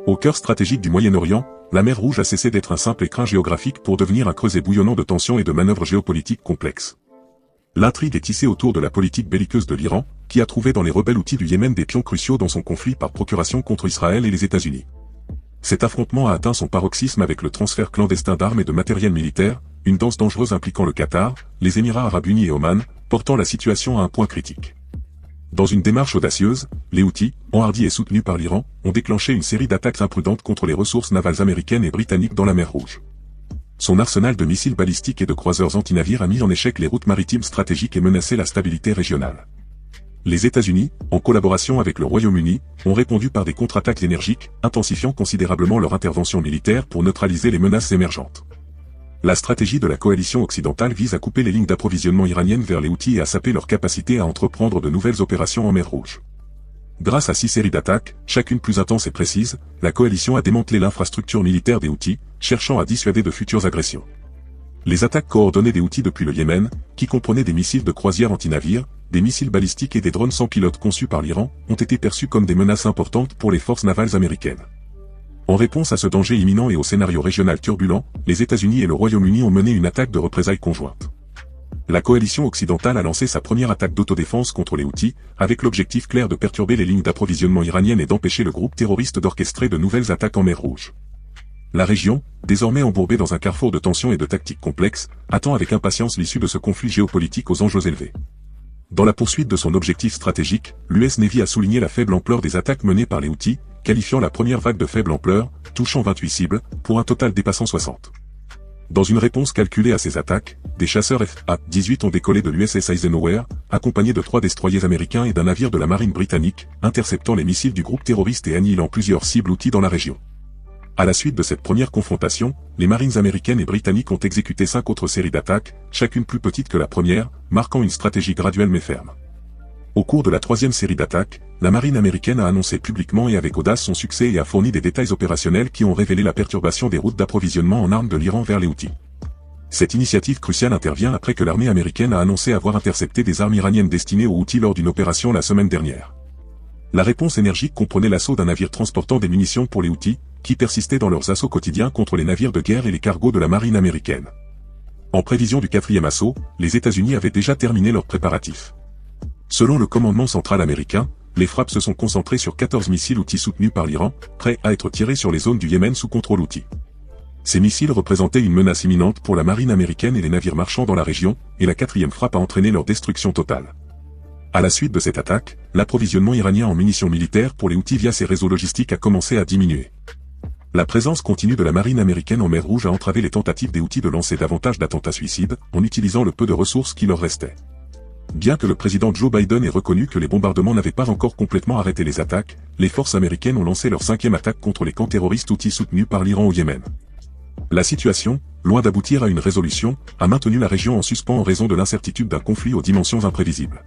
Au cœur stratégique du Moyen-Orient, la mer Rouge a cessé d'être un simple écrin géographique pour devenir un creuset bouillonnant de tensions et de manœuvres géopolitiques complexes. L'intrigue est tissée autour de la politique belliqueuse de l'Iran, qui a trouvé dans les rebelles Houthis du Yémen des pions cruciaux dans son conflit par procuration contre Israël et les États-Unis. Cet affrontement a atteint son paroxysme avec le transfert clandestin d'armes et de matériel militaire, une danse dangereuse impliquant le Qatar, les Émirats arabes unis et Oman, portant la situation à un point critique. Dans une démarche audacieuse, les Houthis, enhardis et soutenus par l'Iran, ont déclenché une série d'attaques imprudentes contre les ressources navales américaines et britanniques dans la mer Rouge. Son arsenal de missiles balistiques et de croiseurs antinavires a mis en échec les routes maritimes stratégiques et menacé la stabilité régionale. Les États-Unis, en collaboration avec le Royaume-Uni, ont répondu par des contre-attaques énergiques, intensifiant considérablement leur intervention militaire pour neutraliser les menaces émergentes. La stratégie de la coalition occidentale vise à couper les lignes d'approvisionnement iraniennes vers les Houthis et à saper leur capacité à entreprendre de nouvelles opérations en mer Rouge. Grâce à 6 séries d'attaques, chacune plus intense et précise, la coalition a démantelé l'infrastructure militaire des Houthis, cherchant à dissuader de futures agressions. Les attaques coordonnées des Houthis depuis le Yémen, qui comprenaient des missiles de croisière anti-navires, des missiles balistiques et des drones sans pilote conçus par l'Iran, ont été perçues comme des menaces importantes pour les forces navales américaines. En réponse à ce danger imminent et au scénario régional turbulent, les États-Unis et le Royaume-Uni ont mené une attaque de représailles conjointe. La coalition occidentale a lancé sa première attaque d'autodéfense contre les Houthis, avec l'objectif clair de perturber les lignes d'approvisionnement iraniennes et d'empêcher le groupe terroriste d'orchestrer de nouvelles attaques en mer Rouge. La région, désormais embourbée dans un carrefour de tensions et de tactiques complexes, attend avec impatience l'issue de ce conflit géopolitique aux enjeux élevés. Dans la poursuite de son objectif stratégique, l'US Navy a souligné la faible ampleur des attaques menées par les Houthis, qualifiant la première vague de faible ampleur, touchant 28 cibles, pour un total dépassant 60. Dans une réponse calculée à ces attaques, des chasseurs F-18 ont décollé de l'USS Eisenhower, accompagnés de 3 destroyers américains et d'un navire de la marine britannique, interceptant les missiles du groupe terroriste et annihilant plusieurs cibles Houthis dans la région. À la suite de cette première confrontation, les marines américaines et britanniques ont exécuté 5 autres séries d'attaques, chacune plus petite que la première, marquant une stratégie graduelle mais ferme. Au cours de la 3e série d'attaques, la marine américaine a annoncé publiquement et avec audace son succès et a fourni des détails opérationnels qui ont révélé la perturbation des routes d'approvisionnement en armes de l'Iran vers les Houthis. Cette initiative cruciale intervient après que l'armée américaine a annoncé avoir intercepté des armes iraniennes destinées aux Houthis lors d'une opération la semaine dernière. La réponse énergique comprenait l'assaut d'un navire transportant des munitions pour les Houthis, qui persistaient dans leurs assauts quotidiens contre les navires de guerre et les cargos de la marine américaine. En prévision du 4e assaut, les États-Unis avaient déjà terminé leurs préparatifs. Selon le commandement central américain, les frappes se sont concentrées sur 14 missiles Houthis soutenus par l'Iran, prêts à être tirés sur les zones du Yémen sous contrôle Houthi. Ces missiles représentaient une menace imminente pour la marine américaine et les navires marchands dans la région, et la 4e frappe a entraîné leur destruction totale. À la suite de cette attaque, l'approvisionnement iranien en munitions militaires pour les Houthis via ces réseaux logistiques a commencé à diminuer. La présence continue de la marine américaine en mer Rouge a entravé les tentatives des Houthis de lancer davantage d'attentats suicides, en utilisant le peu de ressources qui leur restaient. Bien que le président Joe Biden ait reconnu que les bombardements n'avaient pas encore complètement arrêté les attaques, les forces américaines ont lancé leur 5e attaque contre les camps terroristes Houthis soutenus par l'Iran au Yémen. La situation, loin d'aboutir à une résolution, a maintenu la région en suspens en raison de l'incertitude d'un conflit aux dimensions imprévisibles.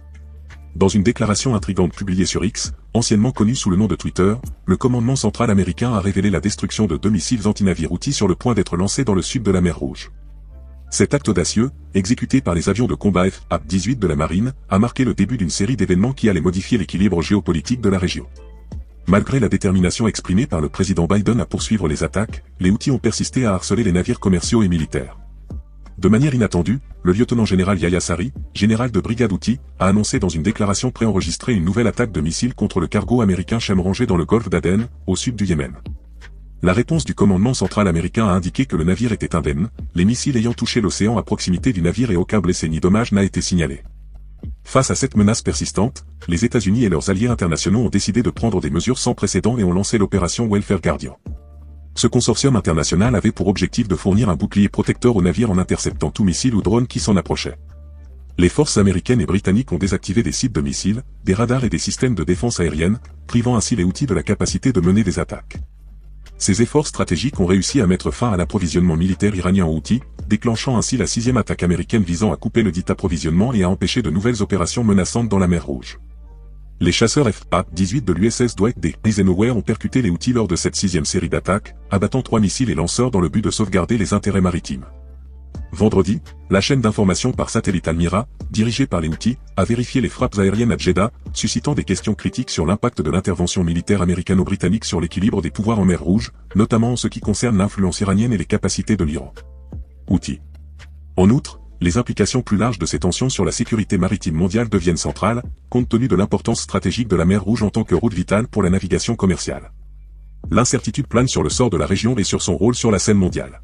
Dans une déclaration intrigante publiée sur X, anciennement connue sous le nom de Twitter, le commandement central américain a révélé la destruction de 2 missiles antinavires Houthis sur le point d'être lancés dans le sud de la mer Rouge. Cet acte audacieux, exécuté par les avions de combat F-18 de la marine, a marqué le début d'une série d'événements qui allaient modifier l'équilibre géopolitique de la région. Malgré la détermination exprimée par le président Biden à poursuivre les attaques, les Houthis ont persisté à harceler les navires commerciaux et militaires. De manière inattendue, le lieutenant-général Yahya Saree, général de brigade Houthi, a annoncé dans une déclaration préenregistrée une nouvelle attaque de missiles contre le cargo américain Shem rangé dans le golfe d'Aden, au sud du Yémen. La réponse du commandement central américain a indiqué que le navire était indemne, les missiles ayant touché l'océan à proximité du navire et aucun blessé ni dommage n'a été signalé. Face à cette menace persistante, les États-Unis et leurs alliés internationaux ont décidé de prendre des mesures sans précédent et ont lancé l'opération Welfare Guardian. Ce consortium international avait pour objectif de fournir un bouclier protecteur aux navires en interceptant tout missile ou drone qui s'en approchait. Les forces américaines et britanniques ont désactivé des sites de missiles, des radars et des systèmes de défense aérienne, privant ainsi les Houthis de la capacité de mener des attaques. Ces efforts stratégiques ont réussi à mettre fin à l'approvisionnement militaire iranien en Houthis, déclenchant ainsi la 6e attaque américaine visant à couper le dit approvisionnement et à empêcher de nouvelles opérations menaçantes dans la mer Rouge. Les chasseurs F-18 de l'USS Dwight D. Eisenhower ont percuté les Houthis lors de cette 6e série d'attaques, abattant 3 missiles et lanceurs dans le but de sauvegarder les intérêts maritimes. Vendredi, la chaîne d'information par satellite Al-Mira, dirigée par les Houthis, a vérifié les frappes aériennes à Jeddah, suscitant des questions critiques sur l'impact de l'intervention militaire américano-britannique sur l'équilibre des pouvoirs en mer Rouge, notamment en ce qui concerne l'influence iranienne et les capacités de l'Iran. Houthis. En outre, les implications plus larges de ces tensions sur la sécurité maritime mondiale deviennent centrales, compte tenu de l'importance stratégique de la mer Rouge en tant que route vitale pour la navigation commerciale. L'incertitude plane sur le sort de la région et sur son rôle sur la scène mondiale.